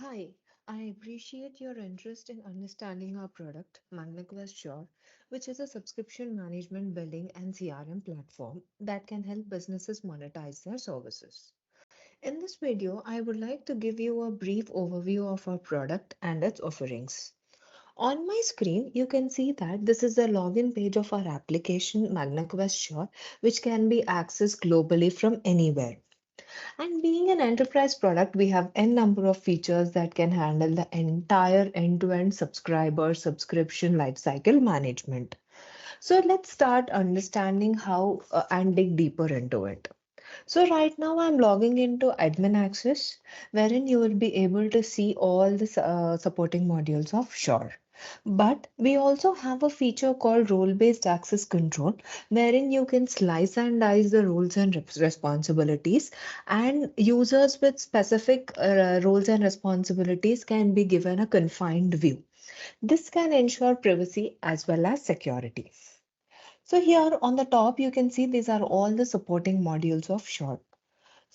Hi, I appreciate your interest in understanding our product, Magnaquest Sure, which is a subscription management billing and CRM platform that can help businesses monetize their services. In this video, I would like to give you a brief overview of our product and its offerings. On my screen, you can see that this is the login page of our application, Magnaquest Sure, which can be accessed globally from anywhere. And being an enterprise product, we have n number of features that can handle the entire end-to-end subscriber subscription lifecycle management. So let's start understanding how and dig deeper into it. So right now I'm logging into admin access, wherein you will be able to see all the supporting modules of Shore. But we also have a feature called role-based access control, wherein you can slice and dice the roles and responsibilities, and users with specific roles and responsibilities can be given a confined view. This can ensure privacy as well as security. So here on the top, you can see these are all the supporting modules of Shore.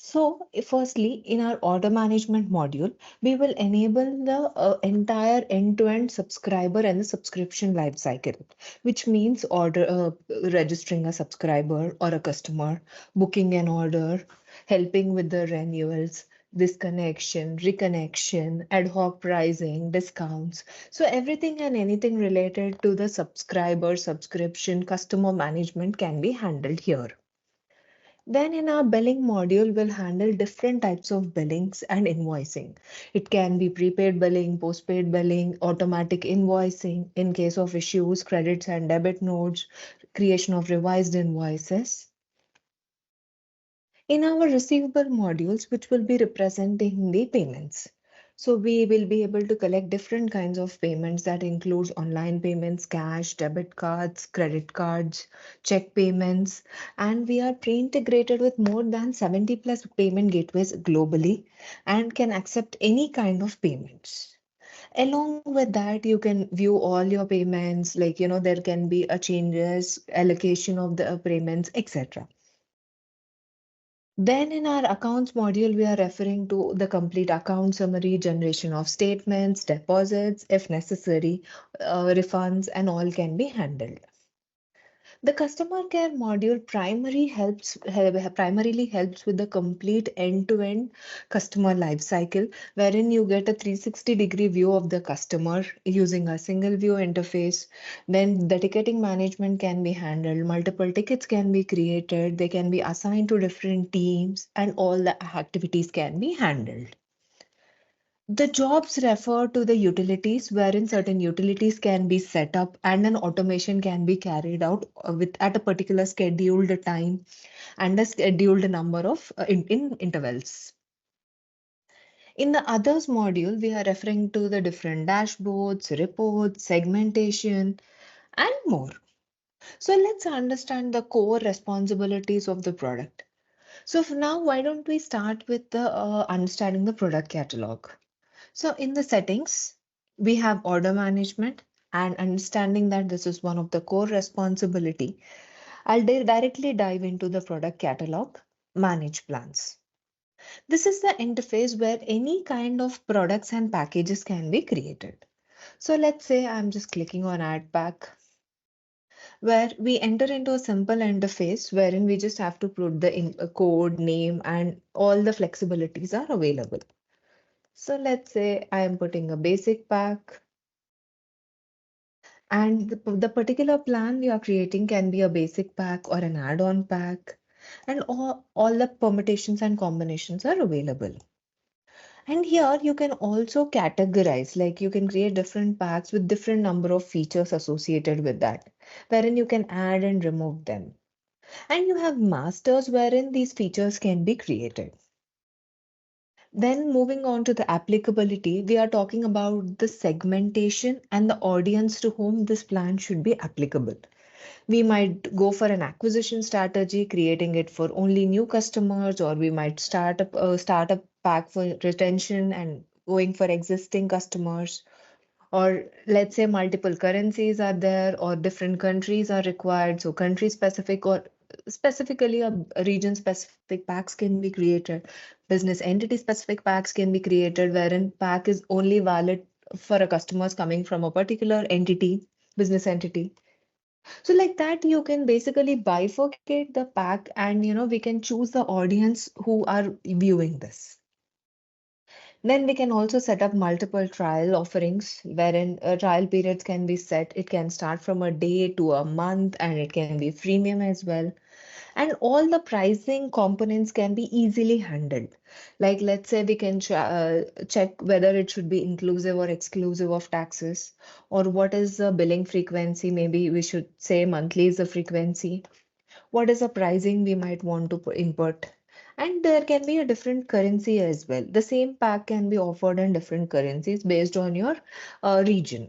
So, firstly, in our order management module, we will enable the entire end-to-end subscriber and the subscription lifecycle, which means registering a subscriber or a customer, booking an order, helping with the renewals, disconnection, reconnection, ad hoc pricing, discounts. So everything and anything related to the subscriber, subscription, customer management can be handled here. Then in our billing module, we'll handle different types of billings and invoicing. It can be prepaid billing, postpaid billing, automatic invoicing in case of issues, credits and debit notes, creation of revised invoices. In our receivable modules, which will be representing the payments. So we will be able to collect different kinds of payments that includes online payments, cash, debit cards, credit cards, check payments, and we are pre-integrated with more than 70 plus payment gateways globally and can accept any kind of payments. Along with that, you can view all your payments, like, there can be a changes, allocation of the payments, etc. Then in our accounts module, we are referring to the complete account summary, generation of statements, deposits, if necessary, refunds, and all can be handled. The customer care module primarily helps with the complete end-to-end customer life cycle, wherein you get a 360-degree view of the customer using a single view interface. Then the ticketing management can be handled, multiple tickets can be created, they can be assigned to different teams, and all the activities can be handled. The jobs refer to the utilities wherein certain utilities can be set up and an automation can be carried out with at a particular scheduled time and a scheduled number of in intervals. In the others module, we are referring to the different dashboards, reports, segmentation, and more. So let's understand the core responsibilities of the product. So for now, why don't we start with the understanding the product catalog? So in the settings, we have order management and understanding that this is one of the core responsibility. I'll directly dive into the product catalog, manage plans. This is the interface where any kind of products and packages can be created. So let's say I'm just clicking on add pack, where we enter into a simple interface wherein we just have to put the code, name, and all the flexibilities are available. So let's say I am putting a basic pack. And the particular plan we are creating can be a basic pack or an add-on pack, and all the permutations and combinations are available. And here you can also categorize, like you can create different packs with different number of features associated with that, wherein you can add and remove them. And you have masters wherein these features can be created. Then moving on to the applicability, we are talking about the segmentation and the audience to whom this plan should be applicable. We might go for an acquisition strategy, creating it for only new customers, or we might start a pack for retention and going for existing customers. Or let's say multiple currencies are there, or different countries are required, so country specific or specifically a region specific packs can be created. Business entity specific packs can be created wherein pack is only valid for a customers coming from a particular entity, business entity. So like that, you can basically bifurcate the pack and we can choose the audience who are viewing this. Then we can also set up multiple trial offerings wherein trial periods can be set. It can start from a day to a month and it can be freemium as well. And all the pricing components can be easily handled. Like let's say we can check whether it should be inclusive or exclusive of taxes, or what is the billing frequency. Maybe we should say monthly is the frequency. What is the pricing we might want to input? And there can be a different currency as well. The same pack can be offered in different currencies based on your region.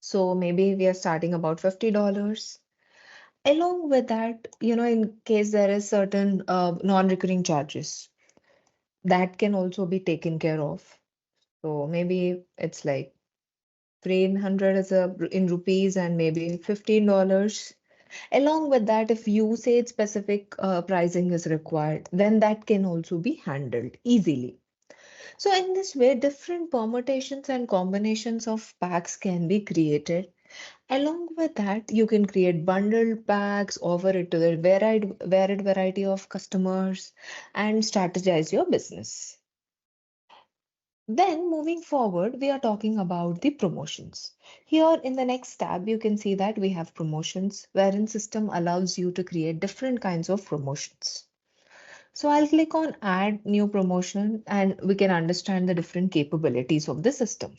So maybe we are starting about $50. Along with that, in case there is certain non-recurring charges, that can also be taken care of. So maybe it's like 300 is in rupees and maybe $15. Along with that, if usage specific pricing is required, then that can also be handled easily. So in this way, different permutations and combinations of packs can be created. Along with that, you can create bundled packs, offer it to the varied variety of customers, and strategize your business. Then moving forward, we are talking about the promotions. Here in the next tab, you can see that we have promotions, wherein system allows you to create different kinds of promotions. So I'll click on add new promotion and we can understand the different capabilities of the system.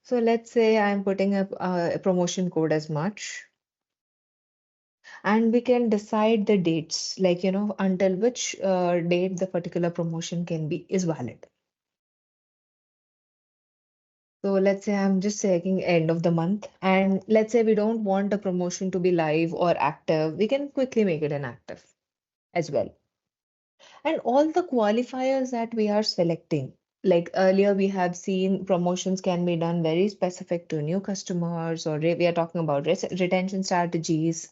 So let's say I'm putting up a promotion code as much, and we can decide the dates, like, until which date the particular promotion can be is valid. So let's say I'm just checking end of the month, and let's say we don't want a promotion to be live or active, we can quickly make it inactive as well. And all the qualifiers that we are selecting, like earlier we have seen promotions can be done very specific to new customers, or we are talking about retention strategies.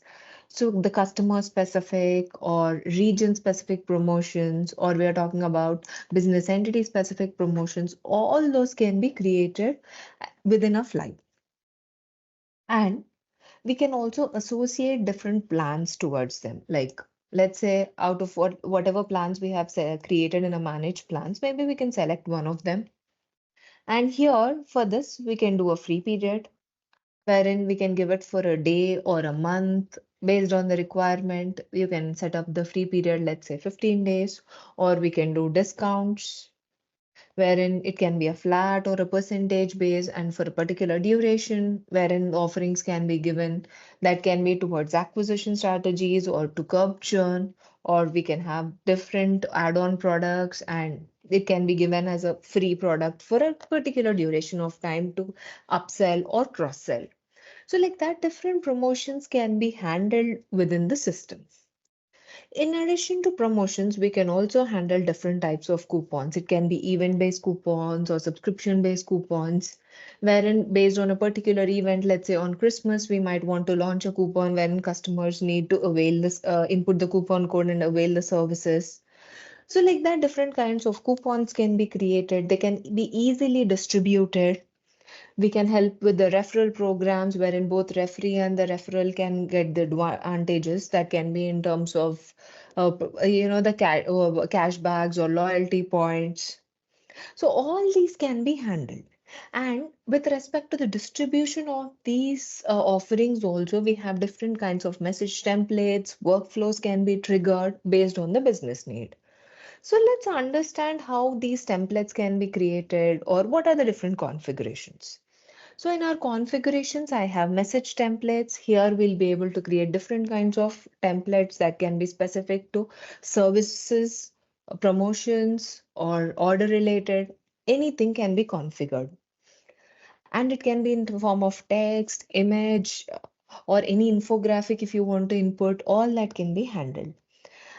So the customer specific or region specific promotions, or we are talking about business entity specific promotions, all those can be created within a flight. And we can also associate different plans towards them. Like, let's say out of whatever plans we have created in a managed plans, maybe we can select one of them. And here for this, we can do a free period wherein we can give it for a day or a month based on the requirement. You can set up the free period, let's say 15 days, or we can do discounts wherein it can be a flat or a percentage base and for a particular duration, wherein offerings can be given that can be towards acquisition strategies or to curb churn, or we can have different add-on products and it can be given as a free product for a particular duration of time to upsell or cross-sell. So like that, different promotions can be handled within the system. In addition to promotions, we can also handle different types of coupons. It can be event-based coupons or subscription-based coupons, wherein based on a particular event, let's say on Christmas, we might want to launch a coupon wherein customers need to avail this, input the coupon code and avail the services. So like that, different kinds of coupons can be created. They can be easily distributed. We can help with the referral programs wherein both referee and the referral can get the advantages that can be in terms of the cash bags or loyalty points. So all these can be handled. And with respect to the distribution of these offerings also, we have different kinds of message templates. Workflows can be triggered based on the business need. So let's understand how these templates can be created or what are the different configurations. So in our configurations, I have message templates. Here we'll be able to create different kinds of templates that can be specific to services, promotions, or order related. Anything can be configured. And it can be in the form of text, image, or any infographic if you want to input, all that can be handled.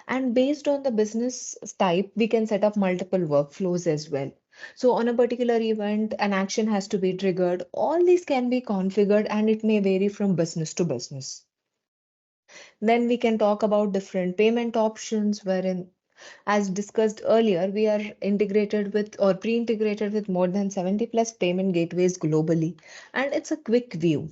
And based on the business type, we can set up multiple workflows as well. So on a particular event, an action has to be triggered. All these can be configured and it may vary from business to business. Then we can talk about different payment options, wherein, as discussed earlier, we are integrated with or pre-integrated with more than 70 plus payment gateways globally. And it's a quick view.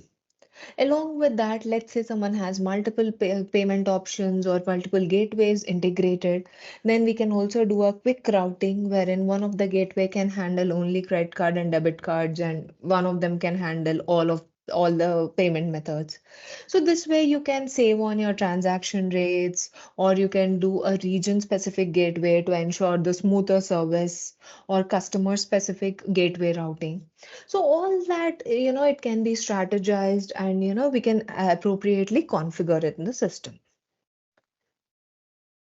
Along with that, let's say someone has multiple payment options or multiple gateways integrated, then we can also do a quick routing wherein one of the gateway can handle only credit card and debit cards, and one of them can handle all the payment methods. So this way you can save on your transaction rates, or you can do a region specific gateway to ensure the smoother service, or customer specific gateway routing. So all that, it can be strategized, and we can appropriately configure it in the system.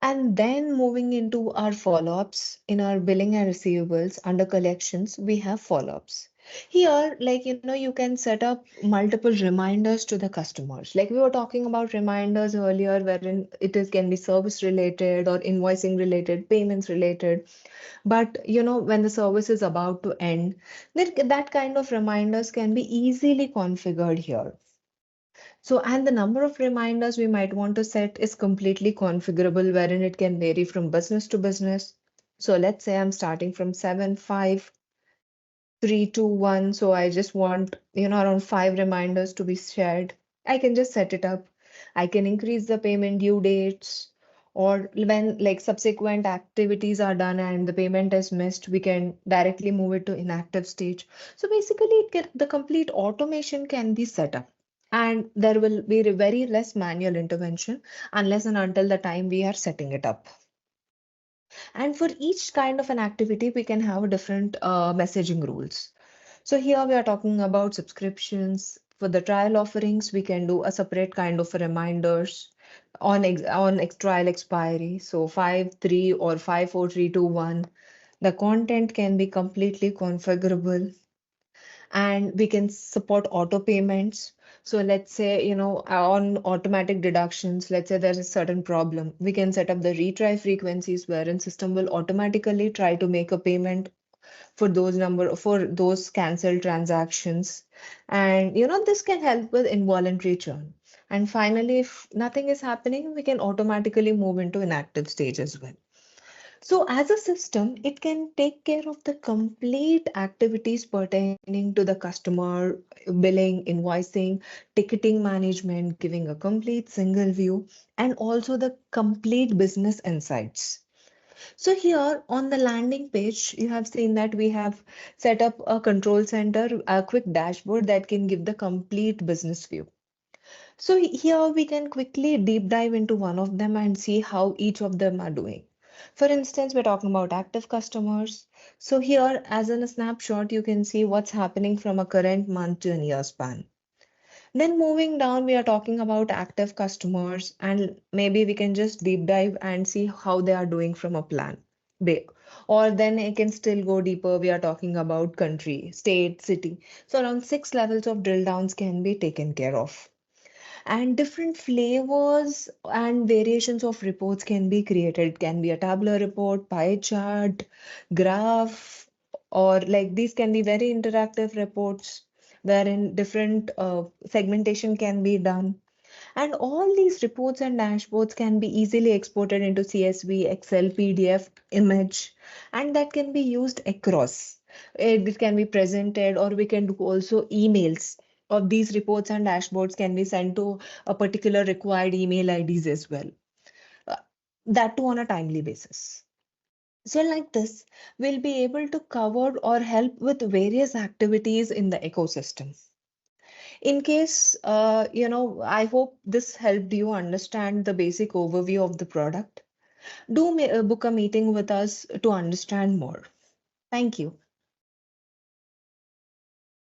And then moving into our follow-ups in our billing and receivables under collections, we have follow-ups. Here, like, you can set up multiple reminders to the customers. Like we were talking about reminders earlier, wherein can be service related or invoicing related, payments related. But when the service is about to end, then that kind of reminders can be easily configured here. So, and the number of reminders we might want to set is completely configurable, wherein it can vary from business to business. So let's say I'm starting from 7, 5, 3, 2, 1. So I just want, around 5 reminders to be shared. I can just set it up. I can increase the payment due dates, or when like subsequent activities are done and the payment is missed, we can directly move it to inactive stage. So basically, the complete automation can be set up, and there will be very less manual intervention unless and until the time we are setting it up. And for each kind of an activity, we can have different messaging rules. So here we are talking about subscriptions. For the trial offerings, we can do a separate kind of reminders on trial expiry. So 5, 3 or 5, 4, 3, 2, 1. The content can be completely configurable, and we can support auto payments. So let's say, on automatic deductions, let's say there's a certain problem, we can set up the retry frequencies wherein system will automatically try to make a payment for those cancelled transactions. And this can help with involuntary churn. And finally, if nothing is happening, we can automatically move into inactive stage as well. So, as a system, it can take care of the complete activities pertaining to the customer, billing, invoicing, ticketing management, giving a complete single view, and also the complete business insights. So, here on the landing page, you have seen that we have set up a control center, a quick dashboard that can give the complete business view. So here we can quickly deep dive into one of them and see how each of them are doing. For instance, we're talking about active customers. So here, as in a snapshot, you can see what's happening from a current month to a year span. Then moving down, we are talking about active customers, and maybe we can just deep dive and see how they are doing from a plan. They, or then it can still go deeper. We are talking about country, state, city. So around 6 levels of drill downs can be taken care of, and different flavors and variations of reports can be created. It can be a tabular report, pie chart, graph, or like these can be very interactive reports wherein different segmentation can be done. And all these reports and dashboards can be easily exported into CSV, Excel, PDF, image, and that can be used across. It can be presented, or we can do also emails of these reports and dashboards can be sent to a particular required email IDs as well. Uh, that too on a timely basis. So like this, we'll be able to cover or help with various activities in the ecosystem. In case, I hope this helped you understand the basic overview of the product. Do book a meeting with us to understand more. Thank you.